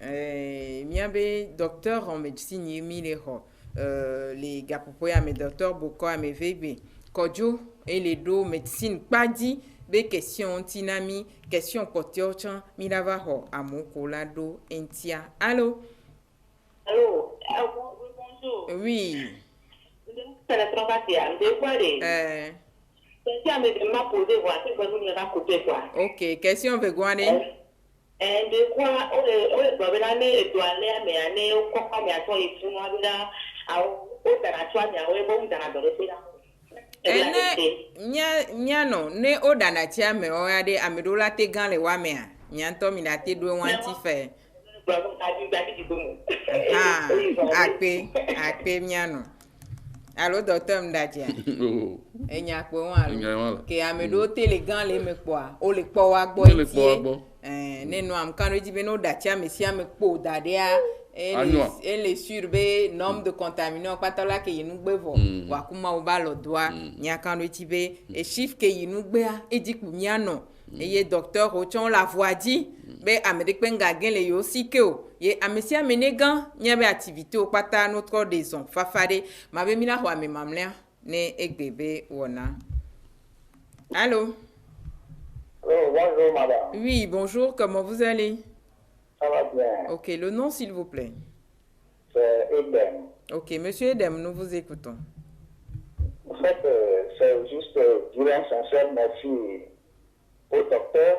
Miabe docteur en médecine yemi le ho. Les gars pour à mes docteurs beaucoup à mes VB. Kodjo et les dos médecine pas dit be question tinami question côté ochan mi la va ho amoko la do entia. Allô? Allô? Bonjour. Oui. C'est la trompette, de quoi les? Ok, question vegoane. De quoi on doit aller et doit aller au coca mais à toi et tout moi là au dana nya we bo dana do le nya no ne o dana tia me o ade amedola te gan le wa me a nya to mi na te do wanti fe akpe nya no. Allô, docteur Mdadia. Et n'y a pas un que amedo télégan les me quoi. O le po wa gbo itie. Ne no am kan di beno datia mesia me po dadea et les surbe nombre de contaminants patola ke yinu gbevo wa kuma o ba lo doa nya kan di be et chiffre ke yinu gbe a e di ku nya no. Et ye docteur o chon la voix dit be amede penga gen le yo si ke o ye amesia menegan nya be activité o pata notre des on fafade ma be mi la ho ame mamle ne egbebe wona. Allô? Oui, bonjour madame. Oui, bonjour, comment vous allez? Ça va bien. Ok, le nom s'il vous plaît. C'est Edem. Ok, monsieur Edem, nous vous écoutons. En fait, c'est juste dire un sincère merci au docteur,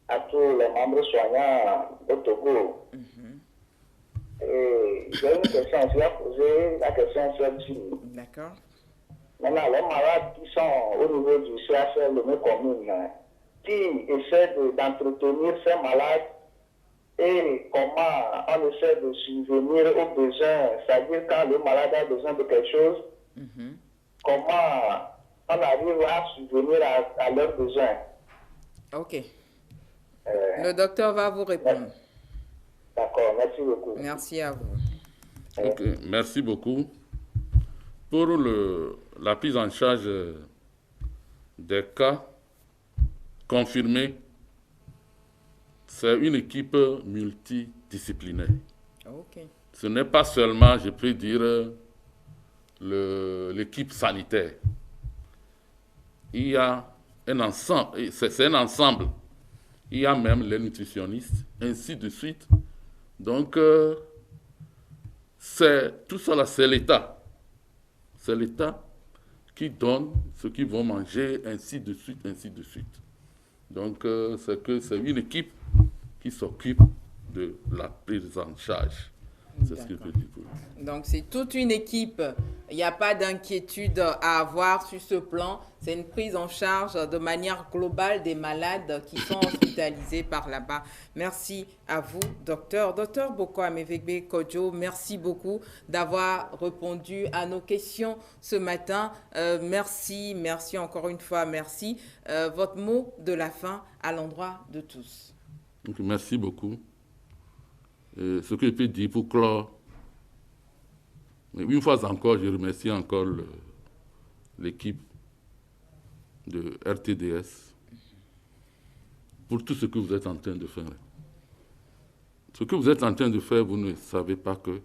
à tous les membres soignants au Togo. Et j'ai une question aussi à poser, la question celle-ci. D'accord. Maintenant, les malades qui sont au niveau du CHL de mes communes, qui essaient d'entretenir ces malades et comment on essaie de subvenir aux besoins, c'est-à-dire quand le malade a besoin de quelque chose, comment on arrive à subvenir à leurs besoins. Ok. Le docteur va vous répondre. D'accord, merci beaucoup. Merci à vous. Ok, merci beaucoup. Pour la prise en charge des cas confirmés, c'est une équipe multidisciplinaire. Ok. Ce n'est pas seulement, je peux dire, l'équipe sanitaire. Il y a un ensemble, c'est un ensemble. Il y a même les nutritionnistes, ainsi de suite. Donc, tout ça, c'est l'État. C'est l'État qui donne ce qu'ils vont manger, ainsi de suite, ainsi de suite. Donc, c'est une équipe qui s'occupe de la prise en charge. C'est ce que je peux dire pour vous. Donc, c'est toute une équipe. Il n'y a pas d'inquiétude à avoir sur ce plan. C'est une prise en charge de manière globale des malades qui sont hospitalisés par là-bas. Merci à vous, docteur. Docteur Boko Amevegbe Kodjo, merci beaucoup d'avoir répondu à nos questions ce matin. Merci encore une fois, merci. Votre mot de la fin à l'endroit de tous. Donc, merci beaucoup. Ce que je peux dire pour clore, une fois encore, je remercie encore l'équipe de RTDS pour tout ce que vous êtes en train de faire. Ce que vous êtes en train de faire, vous ne savez pas que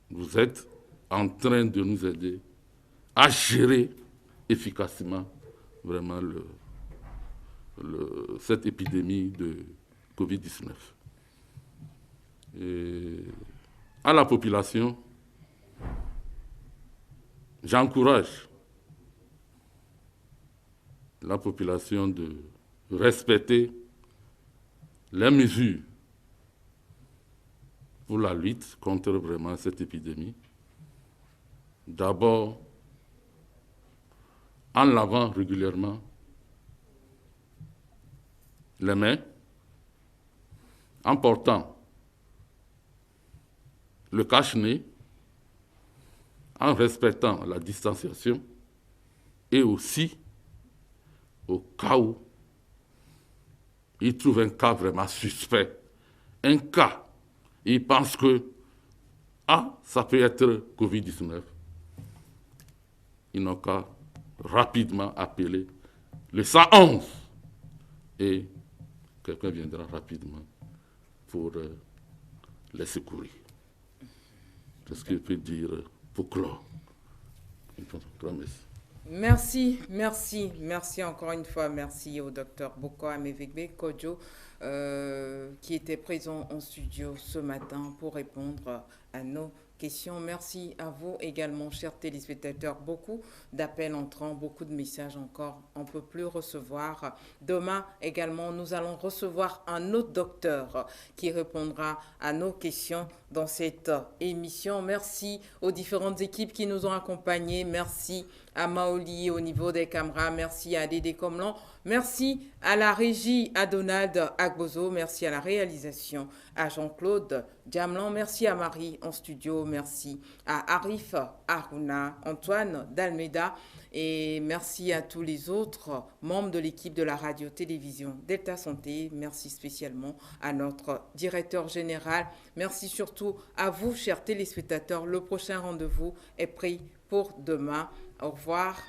vous êtes en train de nous aider à gérer efficacement vraiment cette épidémie de Covid-19. Et à la population, j'encourage la population de respecter les mesures pour la lutte contre vraiment cette épidémie. D'abord, en lavant régulièrement les mains, en portant le cache-nez, en respectant la distanciation et aussi au cas où ils trouvent un cas vraiment suspect, un cas, ils pensent que ça peut être Covid-19, ils n'ont qu'à rapidement appeler le 111 et quelqu'un viendra rapidement pour les secourir. C'est ce que je peux dire pour clore. Merci encore une fois. Merci au docteur Boko Amevegbe Kodjo qui était présent en studio ce matin pour répondre à nos questions. Merci à vous également, chers téléspectateurs. Beaucoup d'appels entrants, beaucoup de messages encore. On ne peut plus recevoir. Demain également, nous allons recevoir un autre docteur qui répondra à nos questions dans cette émission. Merci aux différentes équipes qui nous ont accompagnés. Merci à Maoli au niveau des caméras. Merci à Dédé Comlan. Merci à la régie, à Donald Agbozo. Merci à la réalisation, à Jean-Claude Diamlan. Merci à Marie en studio. Merci à Arif Aruna, Antoine Dalmeda. Et merci à tous les autres membres de l'équipe de la radio-télévision Delta Santé. Merci spécialement à notre directeur général. Merci surtout à vous, chers téléspectateurs. Le prochain rendez-vous est pris pour demain. Au revoir.